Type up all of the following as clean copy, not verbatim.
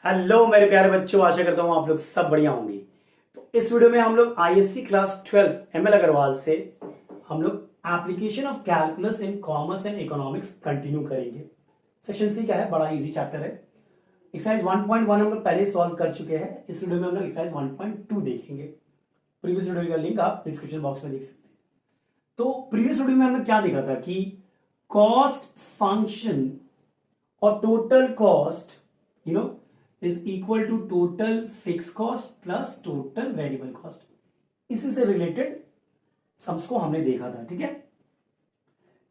Hello मेरे प्यारे बच्चों, आशा करता हूं आप लोग सब बढ़िया होंगे। तो इस वीडियो में हम लोग आईएससी क्लास 12 एमएल अग्रवाल से हम लोग application of calculus in commerce and economics continue करेंगे। सेक्शन सी का है, बड़ा इजी चैप्टर है। एक्सरसाइज 1.1 हम लोग पहले सॉल्व कर चुके हैं। इस वीडियो में हम लोग एक्सरसाइज 1.2 देखेंगे। प्रीवियस वीडियो का लिंक आप डिस्क्रिप्शन बॉक्स में देख सकते हैं। तो प्रीवियस वीडियो में हमने क्या देखा था कि कॉस्ट फंक्शन और total cost is equal to total fixed cost plus total variable cost। इसी से रिलेटेड सम्स को हमने देखा था, ठीक है।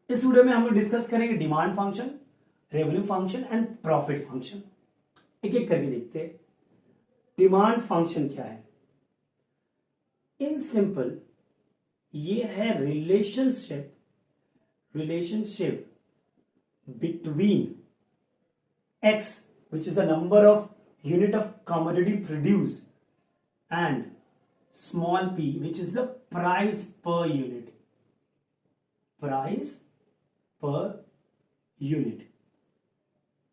इस वीडियो में हम लोग डिस्कस करेंगे demand function, revenue function and profit function. एक एक करके देखते हैं। डिमांड फंक्शन क्या है? इन सिंपल ये है relationship between x, which is the number of unit of commodity produced, and small p, which is the price per unit. Price per unit.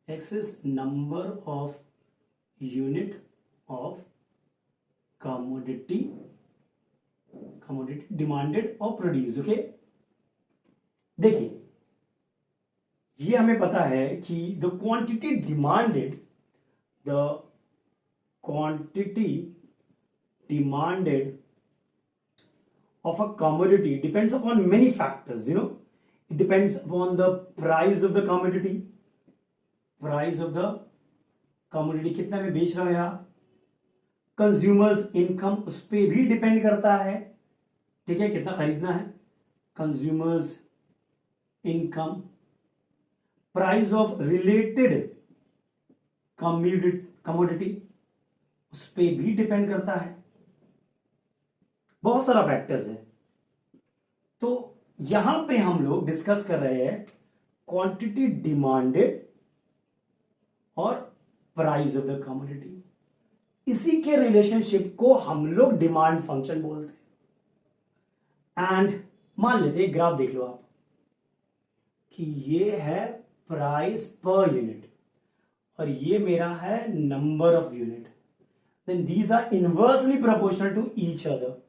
X is number of unit of commodity demanded or produced. Okay? देखिए, ये हमें पता है कि the quantity demanded of a commodity depends upon many factors. It depends upon the price of the commodity कितना में बेच रहे हो आप, कंज्यूमर्स इनकम उस पर भी डिपेंड करता है, ठीक है, कितना खरीदना है, consumers income, price of related commodity उस पर भी डिपेंड करता है। बहुत सारा फैक्टर्स है। तो यहां पे हम लोग डिस्कस कर रहे हैं क्वांटिटी डिमांडेड और प्राइस ऑफ द कमोडिटी। इसी के रिलेशनशिप को हम लोग डिमांड फंक्शन बोलते हैं। एंड मान लेते हैं, ग्राफ देख लो आप कि ये है प्राइस पर यूनिट और ये मेरा है number of unit, then these are inversely proportional to each other,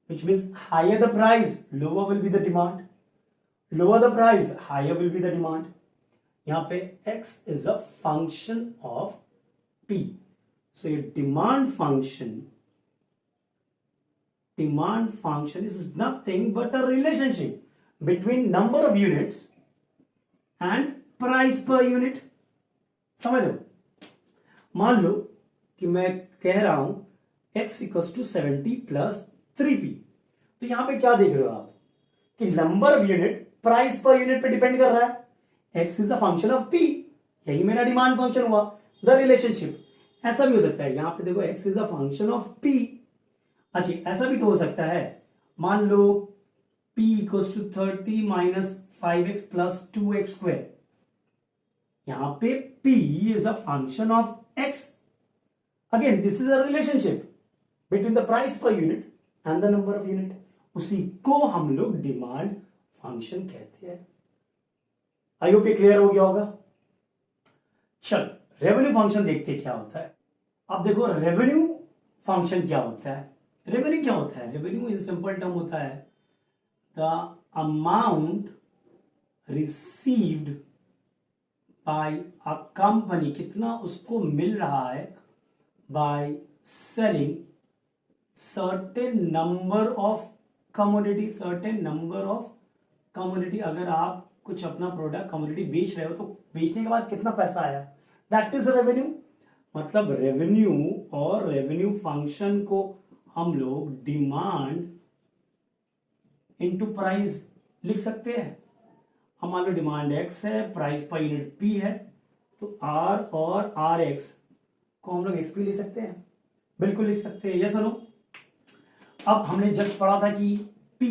which means higher the price lower will be the demand, lower the price higher will be the demand। यहां पे x is a function of p, so your demand function is nothing but a relationship between number of units and price per unit। समझ लो, मान लो कि मैं कह रहा हूं x equals to 70 plus 3p, तो यहां पे क्या देख रहे हो आप कि number of unit price per unit पे डिपेंड कर रहा है। x is a function of p, यही मेरा डिमांड फंक्शन हुआ, द रिलेशनशिप। ऐसा भी हो सकता है, यहां पे देखो x is a function of p। अच्छा, ऐसा भी तो हो सकता है, मान लो p equals to 30 minus 5x plus 2x square, यहां पे p is a function of x। Again this is a relationship between the price per unit and the number of unit. उसी को हम लोग डिमांड फंक्शन कहते हैं। I hope ये clear हो गया होगा। चल, रेवेन्यू फंक्शन देखते हैं क्या होता है। अब देखो रेवेन्यू फंक्शन क्या होता है। रेवेन्यू क्या होता है? रेवेन्यू इन सिंपल टर्म होता है the amount received by a company, कितना उसको मिल रहा है by selling certain number of commodity. अगर आप कुछ अपना प्रोडक्ट कमोडिटी बेच रहे हो तो बेचने के बाद कितना पैसा आया, दैट इज रेवेन्यू। मतलब रेवेन्यू और रेवेन्यू फंक्शन को हम लोग डिमांड इनटू प्राइस लिख सकते हैं। हम मान लो डिमांड x है, प्राइस पर यूनिट p है, तो r और rx को हम लोग xp लिख सकते हैं, बिल्कुल लिख सकते हैं। यस और नो? अब हमने जस्ट पढ़ा था कि P,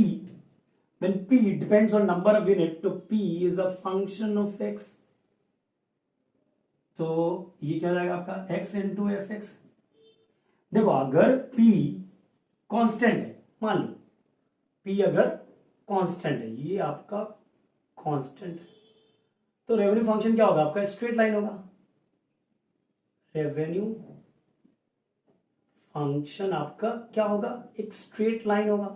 when P depends on number of unit, तो P is a function of x। तो ये क्या हो जाएगा आपका x into fx। देखो अगर P कांस्टेंट है, मान लो P अगर कांस्टेंट है, ये आपका कांस्टेंट है, तो रेवेन्यू फंक्शन क्या होगा आपका? स्ट्रेट लाइन होगा। रेवेन्यू फंक्शन आपका क्या होगा, एक स्ट्रेट लाइन होगा,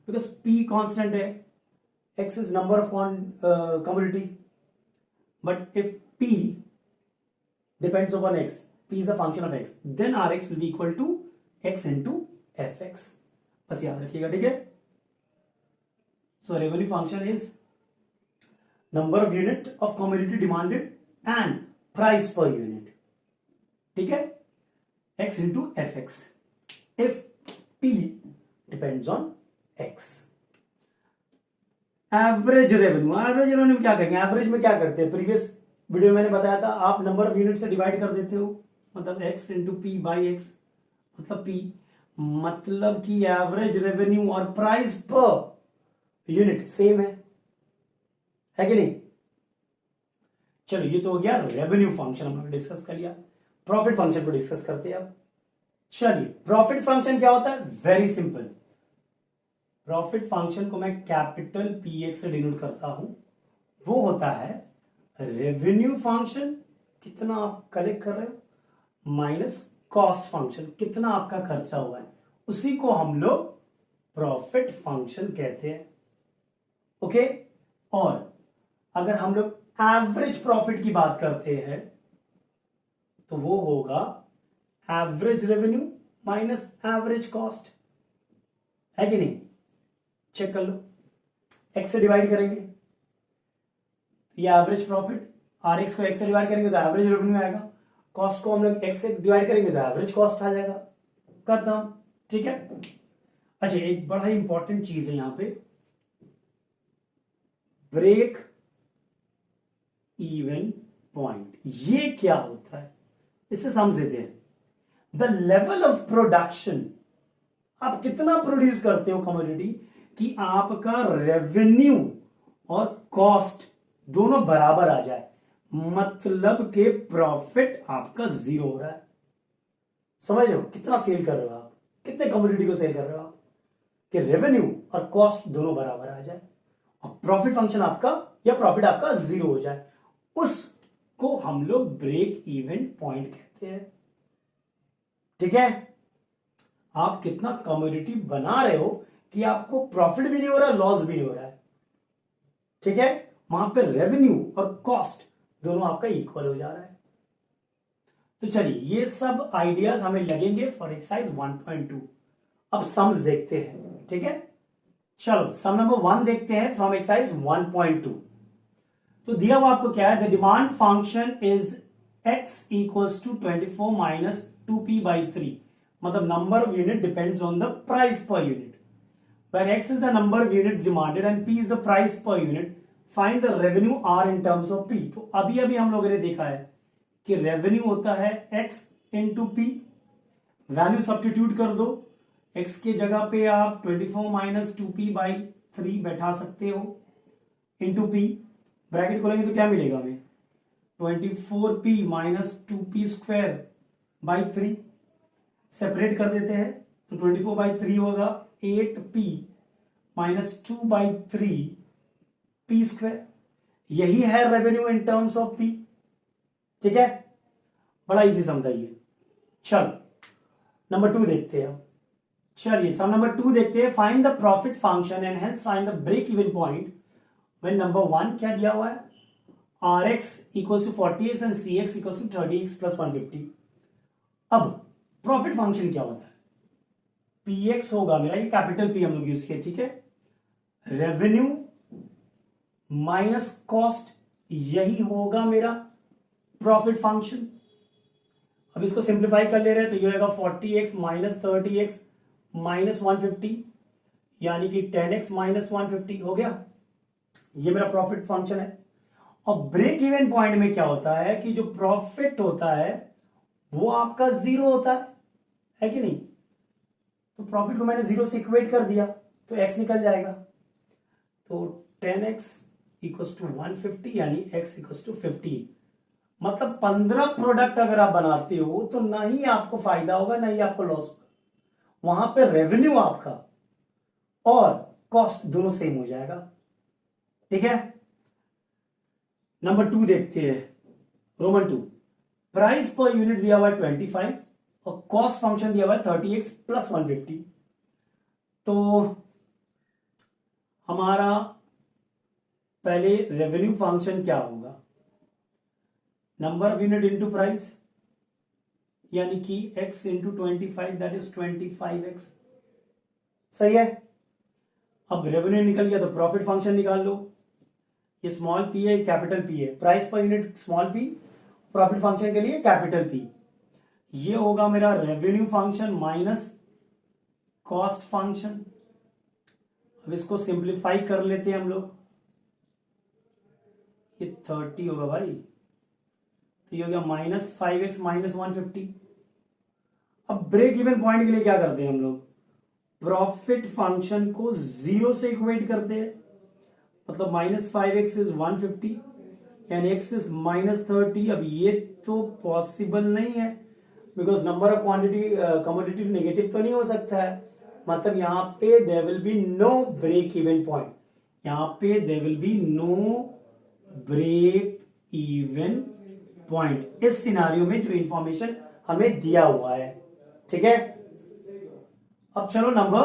बिकॉज पी कांस्टेंट है, x is number of commodity, but if P depends upon x, P is a function of x, then R x will be equal to x into f x. बस याद रखिएगा, ठीक है। So revenue function is number of unit of commodity demanded and price per unit, ठीक है, x into fx if p depends on x। Average revenue क्या करेंगे, average में क्या करते हैं, प्रीवियस वीडियो में मैंने बताया था, आप नंबर ऑफ यूनिट से डिवाइड कर देते हो, मतलब x into P by x, मतलब p, मतलब कि एवरेज रेवेन्यू और प्राइस पर यूनिट सेम है कि नहीं। चलो ये तो हो गया रेवेन्यू फंक्शन, हम लोग डिस्कस कर लिया। प्रॉफिट फंक्शन को डिस्कस करते हैं अब। चलिए, प्रॉफिट फंक्शन क्या होता है, वेरी सिंपल। प्रॉफिट फंक्शन को मैं कैपिटल पी एक्स से डिनोट करता हूं, वो होता है रेवेन्यू फंक्शन, कितना आप कलेक्ट कर रहे हो, माइनस कॉस्ट फंक्शन, कितना आपका खर्चा हुआ है, उसी को हम लोग प्रॉफिट फंक्शन कहते हैं। ओके, और अगर हम लोग एवरेज प्रॉफिट की बात करते हैं तो वो होगा average revenue minus average cost, है कि नहीं। चेक कर लो, एक्स से डिवाइड करेंगे ये एवरेज प्रॉफिट, आर एक्स को एक्स से डिवाइड करेंगे तो एवरेज रेवेन्यू आएगा, कॉस्ट को हम लोग एक्स से डिवाइड करेंगे तो एवरेज कॉस्ट आ जाएगा, खत्म, ठीक है। अच्छा, एक बड़ा ही इंपॉर्टेंट चीज है यहां पे, ब्रेक इवन पॉइंट, ये क्या होता है इससे समझ देते हैं। द लेवल ऑफ प्रोडक्शन, आप कितना प्रोड्यूस करते हो कमोडिटी, कि आपका रेवेन्यू और कॉस्ट दोनों बराबर आ जाए, मतलब के प्रॉफिट आपका जीरो हो रहा है। समझ रहे हो, कितना सेल कर रहे हो आप, कितने कमोडिटी को सेल कर रहे हो आप, कि रेवेन्यू और कॉस्ट दोनों बराबर आ जाए और प्रॉफिट फंक्शन आपका या प्रॉफिट आपका जीरो हो जाए, उसको हम लोग ब्रेक इवन पॉइंट कहते हैं, ठीक है। आप कितना कमोडिटी बना रहे हो कि आपको प्रॉफिट भी नहीं हो रहा, लॉस भी नहीं हो रहा है, ठीक है, वहां पे रेवेन्यू और कॉस्ट दोनों आपका इक्वल हो जा रहा है। तो चलिए, ये सब आइडियाज हमें लगेंगे फॉर एक्सरसाइज 1.2। अब सम्स देखते हैं, ठीक है। चलो, सम नंबर 1 देखते हैं फ्रॉम एक्सरसाइज 1.2। तो दिया हुआ आपको क्या है, the demand function is x equals to 24 minus 2p/3, मतलब number of unit depends on the price per unit, where x is the number of units demanded and p is the price per unit, find the revenue r in terms of p। तो अभी अभी हम लोगों ने देखा है कि revenue होता है x into P, value substitute कर दो, x के जगह पे आप 24 माइनस 2p/3 बैठा सकते हो, इंटू पी, ब्रैकेट खोलेंगे तो क्या मिलेगा हमें, 24p माइनस 2p² 3, सेपरेट कर देते हैं तो 24/3 होगा 8p माइनस 2/3 p², यही है revenue in terms of p, ठीक है, बड़ा इजी समझाइए। चलो नंबर 2 देखते हैं। चलिए, सम नंबर 2 देखते हैं, find the profit function and hence find the break even point when number 1 क्या दिया हुआ है, rx equals to 40x and cx equals to 30x plus 150। अब प्रॉफिट फंक्शन क्या होता है, px होगा मेरा, ये कैपिटल P हम लोग यूज किए, ठीक है, रेवेन्यू माइनस कॉस्ट, यही होगा मेरा प्रॉफिट फंक्शन। अब इसको सिंप्लीफाई कर ले रहे हैं तो ये होगा 40x माइनस 30x माइनस 150, यानी कि 10x माइनस 150 हो गया, ये मेरा प्रॉफिट फंक्शन है। और ब्रेक इवन पॉइंट में क्या होता है कि जो प्रॉफिट होता है वो आपका जीरो होता है कि नहीं, तो प्रॉफिट को मैंने जीरो से इक्वेट कर दिया तो x निकल जाएगा, तो 10x इक्वल्स टू 150 यानी x इक्वल्स टू 50, मतलब 15 प्रोडक्ट अगर आप बनाते हो तो ना ही आपको फायदा होगा ना ही आपको लॉस होगा, वहां पे रेवेन्यू आपका और कॉस्ट दोनों सेम हो जाएगा, ठीक है। नंबर 2 देखते हैं, रोमन 2, प्राइस पर यूनिट दिया हुआ है 25 और कॉस्ट फंक्शन दिया हुआ है 30x प्लस 150। तो हमारा पहले रेवेन्यू फंक्शन क्या होगा, number of unit into price, यानी कि x into 25 that is 25x। सही है। अब रेवेन्यू निकल गया तो प्रॉफिट फंक्शन निकाल लो। ये स्मॉल पी है, कैपिटल पी है, price per unit small P, profit function के लिए कैपिटल पी। ये होगा मेरा revenue function minus cost function. अब इसको सिंप्लीफाई कर लेते हैं हम लोग, ये 30 होगा भाई, तो ये हो गया -5x माइनस 150। अब ब्रेक इवन पॉइंट के लिए क्या करते हैं हम लोग, प्रॉफिट फंक्शन को 0 से इक्वेट करते हैं, मतलब -5x इज 150 यानी x इज -30। अब ये तो पॉसिबल नहीं है because number of quantity commodity negative तो नहीं हो सकता है, मतलब यहां पे there will be no break even point, यहां पे there will be no break even point इस सिनारियो में जो इंफॉर्मेशन हमें दिया हुआ है। ठीक है, अब चलो नंबर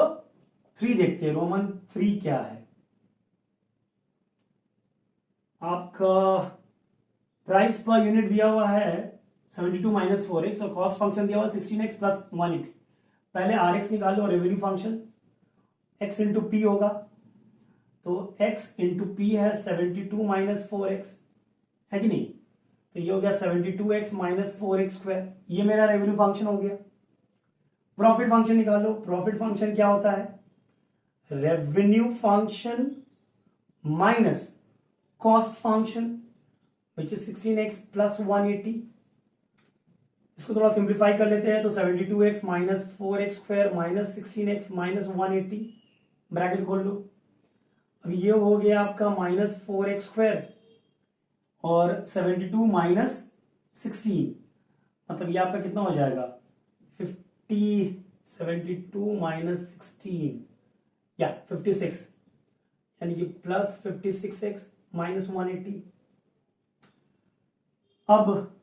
3 देखते हैं। रोमन 3 क्या है, आपका प्राइस पर यूनिट दिया हुआ है 72 माइनस 4x और कॉस्ट फंक्शन दिया हुआ है 16x प्लस 180। पहले rx निकाल लो, revenue function x into P होगा, तो x इंटू पी है 72 माइनस 4x, है कि नहीं, तो ये हो गया 72x माइनस 4x स्क्वायर, ये मेरा रेवेन्यू फंक्शन हो गया। प्रॉफिट फंक्शन निकालो, प्रॉफिट फंक्शन क्या होता है, revenue function minus cost function which is 16x plus 180। इसको थोड़ा सिंप्लीफाई कर लेते हैं, तो 72x minus 4x square minus 16x minus 180, bracket खोल लो। अब ये हो गया आपका -4x स्क्वायर और 72 माइनस 16, मतलब ये आपका कितना हो जाएगा 50, 72 माइनस 16 या 56, यानी कि प्लस 56x माइनस 180। अब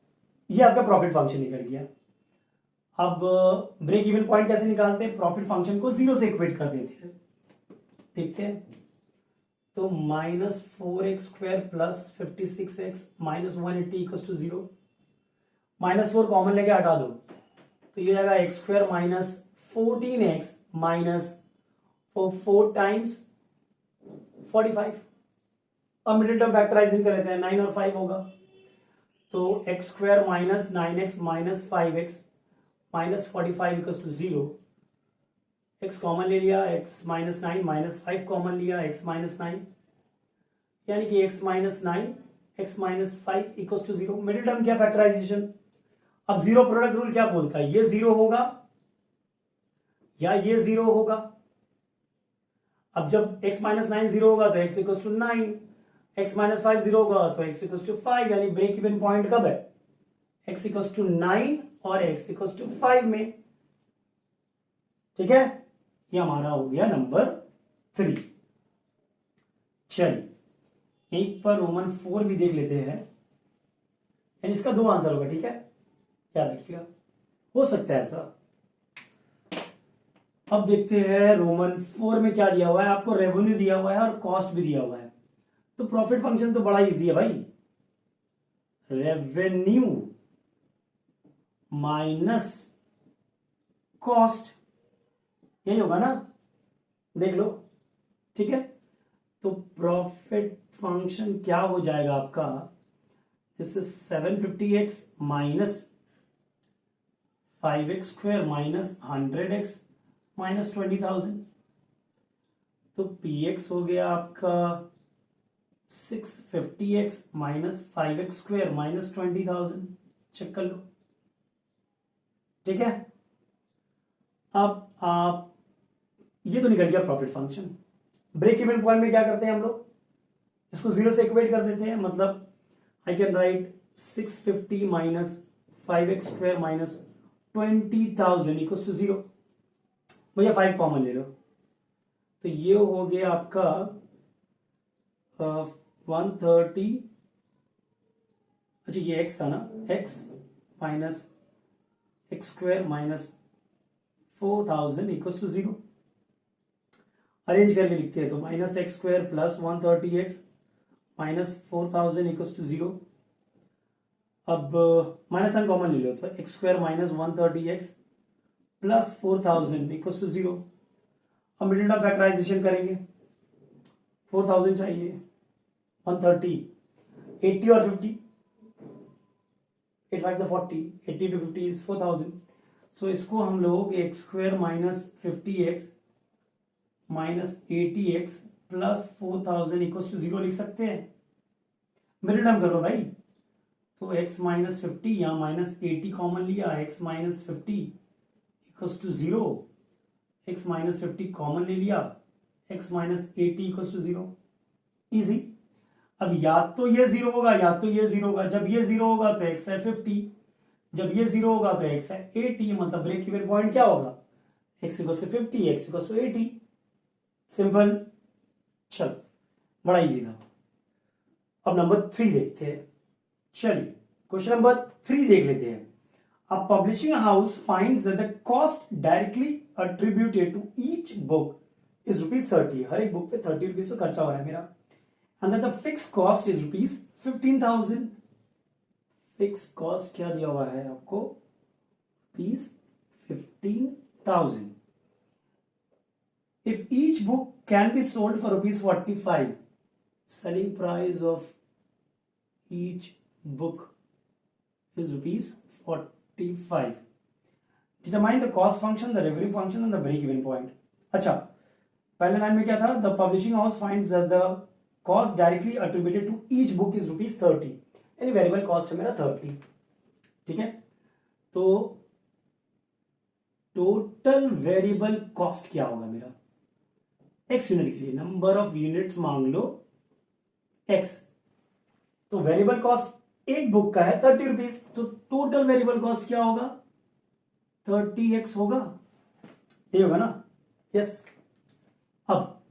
ये आपका प्रॉफिट फंक्शन निकल गया। अब ब्रेक इवन पॉइंट कैसे निकालते हैं, प्रॉफिट फंक्शन को 0 से इक्वेट कर देते हैं, देखते हैं। तो -4x square plus 56x minus 180 equal to 0, -4 common लेके हटा दो, तो ये आएगा x square minus 14x minus 4 times 45। अब मिडिल टर्म फैक्टराइजिंग कर लेते हैं, 9 और 5 होगा, तो x square minus 9x minus 5x minus 45 equal to 0। x common ले लिया, x माइनस 9 माइनस 5 कॉमन लिया, x माइनस 9, यानी कि x minus 9 x minus 5 equal to 0। Middle term क्या फैक्टराइजेशन, अब जीरो प्रोडक्ट रूल क्या बोलता है, ये 0 होगा या ये 0 होगा। अब जब x माइनस 9 0 होगा तो x equal to 9, x minus 5 0 होगा तो x इक्वल टू 5, यानी ब्रेक इवन पॉइंट कब है, x इक्वल टू 9 और x इक्वल टू 5 में। ठीक है, ये हमारा हो गया नंबर 3। चलिए यहीं पर रोमन 4 भी देख लेते हैं, यानी इसका 2 आंसर होगा। ठीक है, याद रखिएगा, हो सकता है ऐसा। अब देखते हैं रोमन 4 में क्या दिया हुआ है, आपको रेवेन्यू दिया हुआ है और कॉस्ट भी दिया हुआ है। तो प्रॉफिट फंक्शन तो बड़ा इजी है भाई, रेवेन्यू माइनस कॉस्ट, यही होगा ना, देख लो। ठीक है, तो प्रॉफिट फंक्शन क्या हो जाएगा आपका, this is 750x minus 5x square minus 100x minus 20,000, तो px हो गया आपका 650x minus 5x square minus 20,000, check कर लो। ठीक है, अब आप ये तो निकल गया profit function. Break even point में क्या करते हैं हम लोग, इसको 0 से इक्वेट कर देते हैं, मतलब I can write 650 minus 5x square minus 20,000 equal to 0। भैया 5 कॉमन ले लो, तो ये हो गया आपका 130, अच्छा ये x था ना, x minus x square minus 4000 equals to 0। Arrange करके लिखते हैं तो minus x square plus 130x minus 4000 equals to 0। अब माइनस साइन कॉमन ले लो तो x square minus 130x plus 4000 equals to 0। अब मिडिल टर्म फैक्टराइजेशन करेंगे, 4000 चाहिए, 130, 80 और 50, 8 5 40, 80 to 50 is 4000। सो इसको हम लोग x square minus 50x minus 80x plus 4000 equals to 0 लिख सकते हैं। मिडिल टर्म कर लो भाई, तो x माइनस 50 या माइनस 80 कॉमन लिया, x minus 50 equals to 0, x minus 50 common ले लिया, x minus 80 equals to 0। Easy. अब या तो ये 0 होगा या तो ये 0 होगा। जब ये 0 होगा तो x है 50, जब ये 0 होगा तो x है 80, मतलब ब्रेक इवन पॉइंट क्या होगा, x equals to 50, x equals to 80। Simple. चल, बड़ा इजी था। अब नंबर 3 देखते हैं। चलिए क्वेश्चन नंबर 3 देख लेते हैं। A publishing house finds that the cost directly attributed to each book is ₹30। हर एक बुक पे 30 रुपीज का खर्चा हो रहा है मेरा। And that the fix cost is ₹15,000। Fix cost क्या दिया हुआ है आपको, ₹15,000। If each book can be sold for ₹45, selling price of each book is ₹45. Determine the cost function, the revenue function and the break-even point. अच्छा, पहले line में क्या था, the publishing house finds that the cost directly attributed to each book is ₹30. यानी variable cost है मेरा 30। ठीक है, तो टोटल वेरिएबल कॉस्ट क्या होगा मेरा, एक्स यूनिट के लिए नंबर ऑफ यूनिट्स मांग लो एक्स, तो वेरिएबल कॉस्ट एक बुक का है 30 रुपीज, तो टोटल वेरिएबल कॉस्ट क्या होगा, 30x होगा, ये होगा ना। यस। अब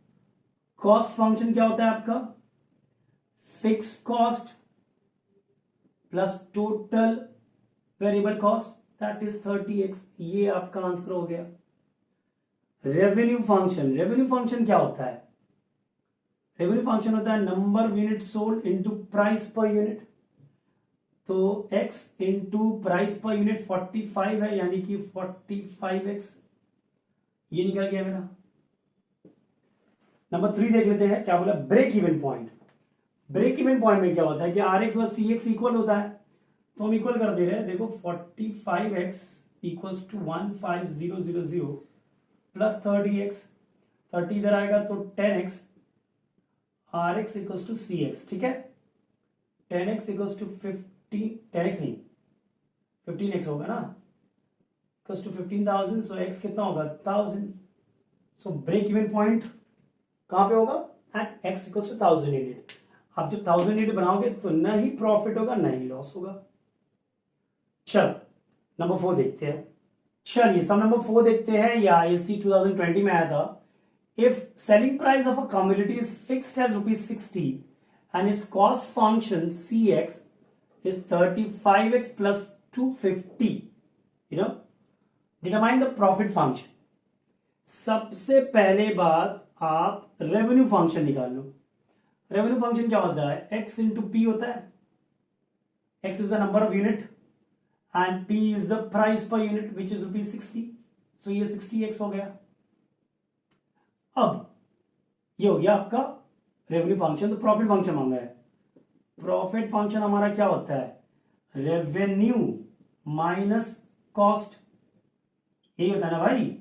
कॉस्ट फंक्शन क्या होता है आपका, fix cost plus total variable cost that is 30x। ये आपका आंसर हो गया। रेवेन्यू फंक्शन, रेवेन्यू फंक्शन क्या होता है, रेवेन्यू फंक्शन होता है number of unit sold into price per unit. तो x into price per unit 45 है, यानी कि 45x, ये निकल गया मेरा। नंबर 3 देख लेते हैं, क्या बोला, break even point. Break even point में क्या होता है कि rx और cx इक्वल होता है, तो हम इक्वल कर दे रहे हैं। देखो 45x equals to 15000 plus 30x, 30 इधर आएगा तो 10x, rx equals to cx। ठीक है, 10x इक्वल्स टू 15, 10x नहीं 15x होगा ना, इक्वल्स टू 15,000। सो x कितना होगा 1000। सो ब्रेक इवन पॉइंट कहां पे होगा, at x equals to 1000 unit. आप जब 1000 यूनिट बनाओगे तो ना ही प्रॉफिट होगा ना ही लॉस होगा। चलो नंबर 4 देखते हैं। चलिए सम नंबर 4 देखते हैं, या ISC 2020 में आया था। If selling price of a commodity is fixed as ₹60 and its cost function CX is 35x plus 250, you know, determine the profit function. सबसे पहले बात आप रेवेन्यू फंक्शन निकाल लो। रेवेन्यू फंक्शन क्या होता है, x इंटू पी होता है। x is the number of unit and P is the price per unit which is ₹60, so ये 60x हो गया। अब ये हो गया आपका रेवेन्यू फंक्शन। तो प्रॉफिट फंक्शन मांगा है, प्रॉफिट फंक्शन हमारा क्या होता है, रेवेन्यू माइनस कॉस्ट, यही होता है ना भाई,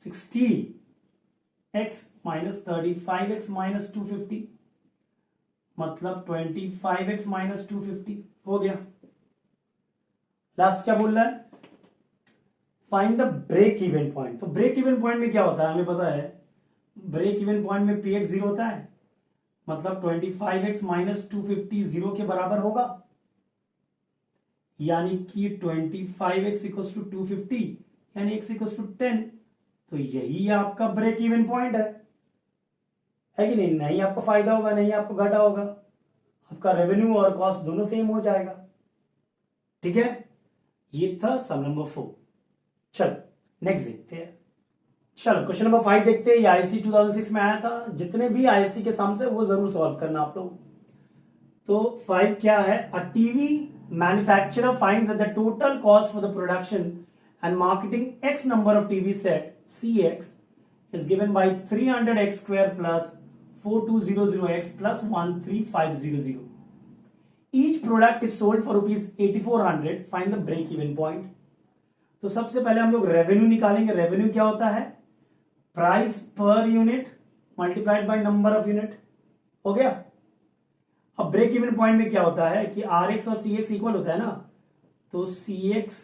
60x माइनस 35x माइनस 250, मतलब 25x माइनस 250 हो गया। लास्ट क्या बोल रहा है, find the break even point. तो ब्रेक इवन पॉइंट में क्या होता है हमें पता है, ब्रेक इवन पॉइंट में px 0 होता है, मतलब 25x माइनस 250 0 के बराबर होगा, यानी कि 25x इक्वल्स टू 250 यानी x इक्वल्स टू 10। तो यही आपका ब्रेक इवन पॉइंट है कि नहीं, नहीं आपको फायदा होगा नहीं आपको घाटा होगा, आपका रेवेन्यू और कॉस्ट दोनों सेम हो जाएगा। ठीक है, ये था सम नंबर 4। चलो नेक्स्ट देखते हैं। चलो क्वेश्चन नंबर 5 देखते हैं। ये आईएससी 2006 में आया था। जितने भी आईएससी के सम्स है वो जरूर सॉल्व करना आप लोग। तो 5 क्या है? A TV manufacturer finds that the total cost for the production and marketing x number of TV set CX is given by 300x square plus 4200x plus 13500. Each product is sold for rupees 8400. Find the break even point. तो सबसे पहले हम लोग revenue निकालेंगे। Revenue क्या होता है? Price per unit multiplied by number of unit. हो गया। अब ब्रेक इवन पॉइंट में क्या होता है कि RX और CX इक्वल होता है ना, तो CX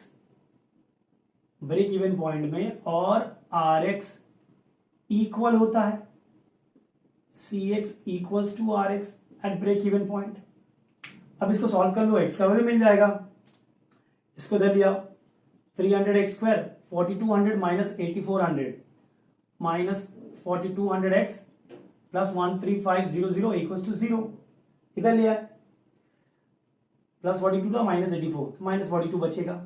ब्रेक इवन पॉइंट में और RX इक्वल होता है, CX equals to RX at break even point. अब इसको सॉल्व कर लो, x का वैल्यू मिल जाएगा। इसको दे लिया 300x square 4200 minus 8400 minus 4200x plus 13500 equals to 0। इधर लिया प्लस 42 था माइनस 84, माइनस 42 बचेगा।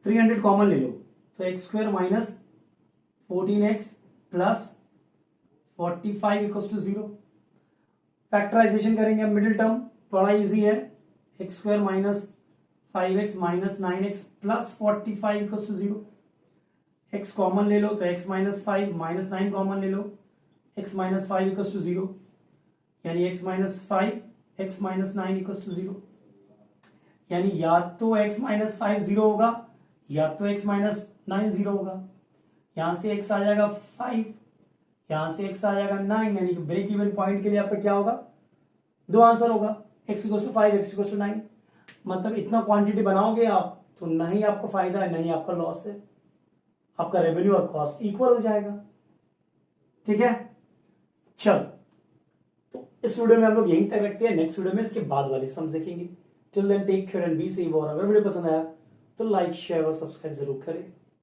300 कॉमन ले लो तो x square minus 14x plus 45 equals to 0। Factorization करेंगे। मिडिल टर्म बड़ा इजी है। X square minus 5x minus 9x plus 45 equals to 0। x common ले लो तो x माइनस 5 माइनस 9 कॉमन ले लो, x माइनस 5 इक्वल्स टू 0, यानी x minus 5 x minus 9 equals to 0। यानी या तो x माइनस 5 0 होगा या तो x माइनस 9 0 होगा। यहां से x आ जाएगा 5, यहां से x आ जाएगा 9, यानी कि ब्रेक इवन पॉइंट के लिए आपका क्या होगा? दो आंसर होगा, x equals to 5 x equals to 9। मतलब इतना क्वांटिटी बनाओगे आप तो नहीं आपको फायदा है नहीं आपका लॉस है, आपका रेवेन्यू और कॉस्ट इक्वल हो जाएगा। ठीक है, चलो तो इस वीडियो में हम लोग यहीं तक रखते हैं। नेक्स्ट वीडियो में इसके बाद वाले सम देखेंगे। Till then take care and be safe. और अगर वीडियो पसंद आया तो लाइक शेयर और सब्सक्राइब जरूर करें।